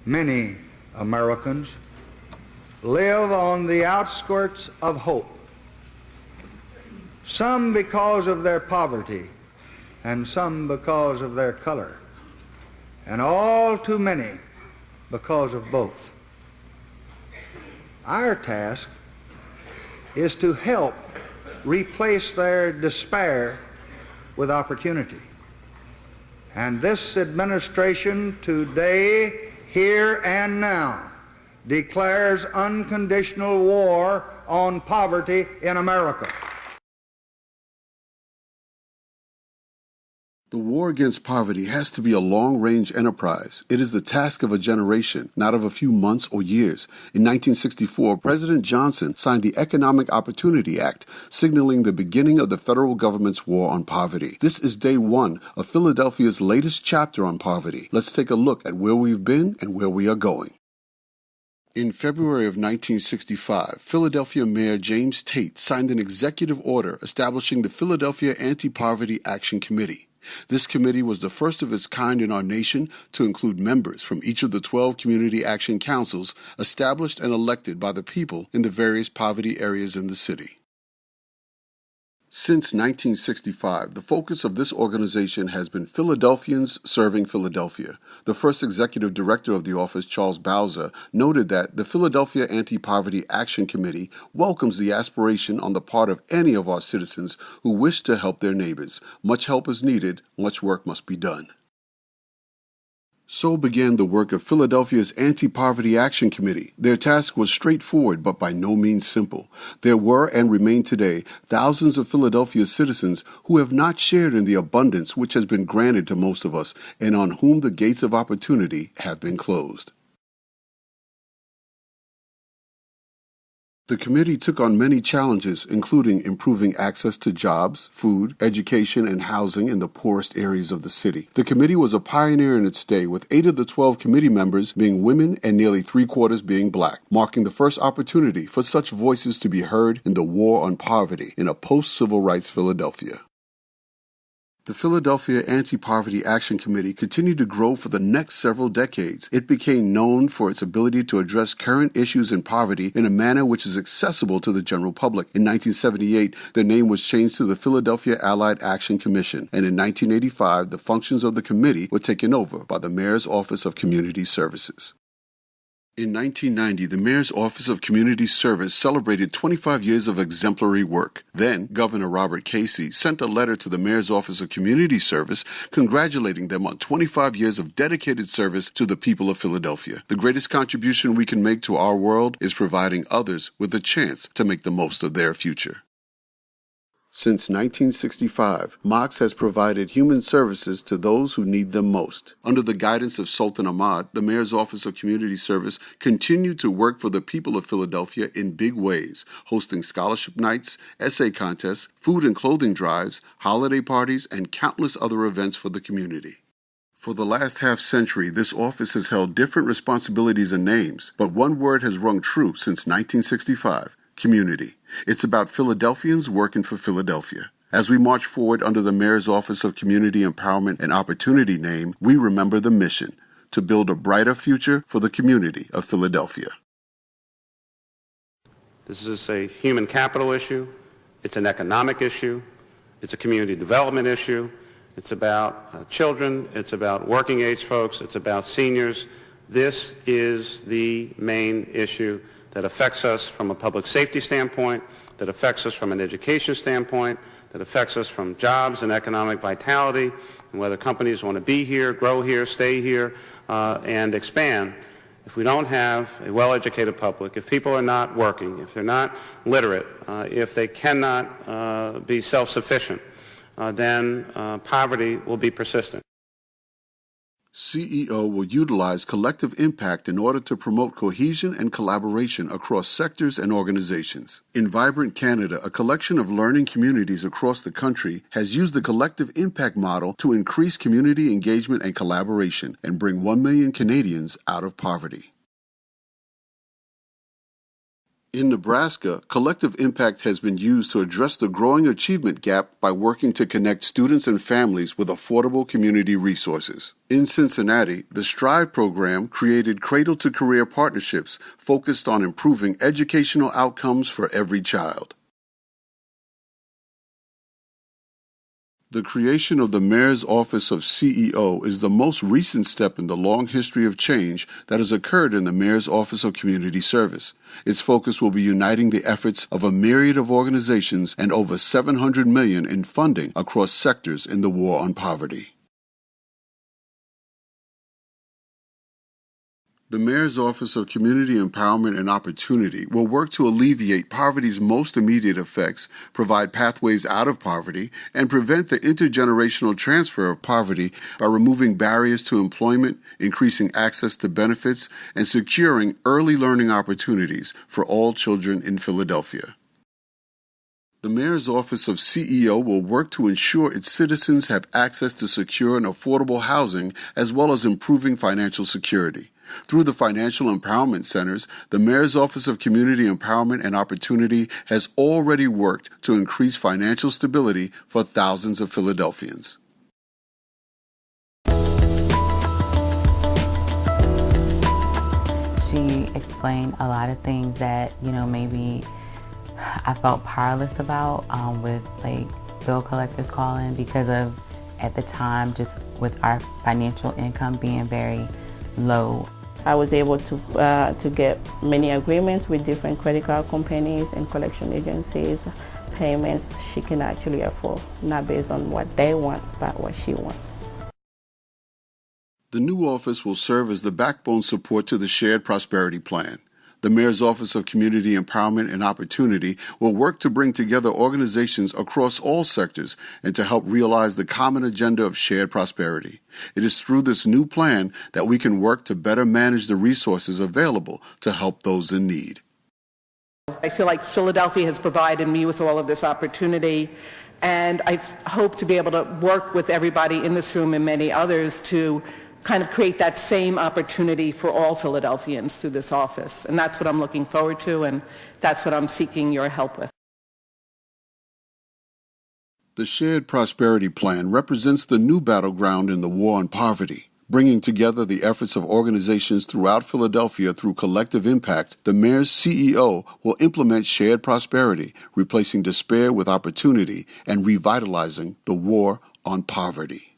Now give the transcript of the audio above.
Many Americans live on the outskirts of hope, some because of their poverty and some because of their color, and all too many because of both. Our task is to help replace their despair with opportunity. And this administration today, here and now, declares unconditional war on poverty in America. The war against poverty has to be a long-range enterprise. It is the task of a generation, not of a few months or years. In 1964, President Johnson signed the Economic Opportunity Act, signaling the beginning of the federal government's war on poverty. This is day one of Philadelphia's latest chapter on poverty. Let's take a look at where we've been and where we are going. In February of 1965, Philadelphia Mayor James Tate signed an executive order establishing the Philadelphia Anti-Poverty Action Committee. This committee was the first of its kind in our nation to include members from each of the 12 community action councils established and elected by the people in the various poverty areas in the city. Since 1965, the focus of this organization has been Philadelphians serving Philadelphia. The first executive director of the office, Charles Bowser, noted that the Philadelphia Anti-Poverty Action Committee welcomes the aspiration on the part of any of our citizens who wish to help their neighbors. Much help is needed, much work must be done. So began the work of Philadelphia's Anti-Poverty Action Committee. Their task was straightforward, but by no means simple. There were and remain today thousands of Philadelphia citizens who have not shared in the abundance which has been granted to most of us, and on whom the gates of opportunity have been closed. The committee took on many challenges, including improving access to jobs, food, education, and housing in the poorest areas of the city. The committee was a pioneer in its day, with 8 of the 12 committee members being women and nearly 3/4 being black, marking the first opportunity for such voices to be heard in the war on poverty in a post-civil rights Philadelphia. The Philadelphia Anti-Poverty Action Committee continued to grow for the next several decades. It became known for its ability to address current issues in poverty in a manner which is accessible to the general public. In 1978, the name was changed to the Philadelphia Allied Action Commission, and in 1985, the functions of the committee were taken over by the Mayor's Office of Community Services. In 1990, the Mayor's Office of Community Service celebrated 25 years of exemplary work. Then, Governor Robert Casey sent a letter to the Mayor's Office of Community Service congratulating them on 25 years of dedicated service to the people of Philadelphia. The greatest contribution we can make to our world is providing others with a chance to make the most of their future. Since 1965, MOCS has provided human services to those who need them most. Under the guidance of Sultan Ahmad, the Mayor's Office of Community Service continued to work for the people of Philadelphia in big ways, hosting scholarship nights, essay contests, food and clothing drives, holiday parties, and countless other events for the community. For the last half-century, this office has held different responsibilities and names, but one word has rung true since 1965. Community. It's about Philadelphians working for Philadelphia. As we march forward under the Mayor's Office of Community Empowerment and Opportunity name, we remember the mission to build a brighter future for the community of Philadelphia. This is a human capital issue. It's an economic issue. It's a community development issue. It's about children. It's about working age folks. It's about seniors. This is the main issue that affects us from a public safety standpoint, that affects us from an education standpoint, that affects us from jobs and economic vitality, and whether companies want to be here, grow here, stay here, and expand. If we don't have a well-educated public, if people are not working, if they're not literate, if they cannot be self-sufficient, then poverty will be persistent. CEO will utilize collective impact in order to promote cohesion and collaboration across sectors and organizations. In Vibrant Canada, a collection of learning communities across the country has used the collective impact model to increase community engagement and collaboration and bring 1 million Canadians out of poverty. In Nebraska, Collective Impact has been used to address the growing achievement gap by working to connect students and families with affordable community resources. In Cincinnati, the STRIVE program created cradle-to-career partnerships focused on improving educational outcomes for every child. The creation of the Mayor's Office of CEO is the most recent step in the long history of change that has occurred in the Mayor's Office of Community Service. Its focus will be uniting the efforts of a myriad of organizations and over $700 million in funding across sectors in the war on poverty. The Mayor's Office of Community Empowerment and Opportunity will work to alleviate poverty's most immediate effects, provide pathways out of poverty, and prevent the intergenerational transfer of poverty by removing barriers to employment, increasing access to benefits, and securing early learning opportunities for all children in Philadelphia. The Mayor's Office of CEO will work to ensure its citizens have access to secure and affordable housing as well as improving financial security. Through the Financial Empowerment Centers, the Mayor's Office of Community Empowerment and Opportunity has already worked to increase financial stability for thousands of Philadelphians. She explained a lot of things that, maybe I felt powerless about with like bill collectors calling because of, at the time, just with our financial income being very low. I was able to get many agreements with different credit card companies and collection agencies, payments she can actually afford, not based on what they want, but what she wants. The new office will serve as the backbone support to the Shared Prosperity Plan. The Mayor's Office of Community Empowerment and Opportunity will work to bring together organizations across all sectors and to help realize the common agenda of shared prosperity. It is through this new plan that we can work to better manage the resources available to help those in need. I feel like Philadelphia has provided me with all of this opportunity, and I hope to be able to work with everybody in this room and many others to kind of create that same opportunity for all Philadelphians through this office. And that's what I'm looking forward to, and that's what I'm seeking your help with. The Shared Prosperity Plan represents the new battleground in the war on poverty. Bringing together the efforts of organizations throughout Philadelphia through collective impact, the Mayor's CEO will implement shared prosperity, replacing despair with opportunity and revitalizing the war on poverty.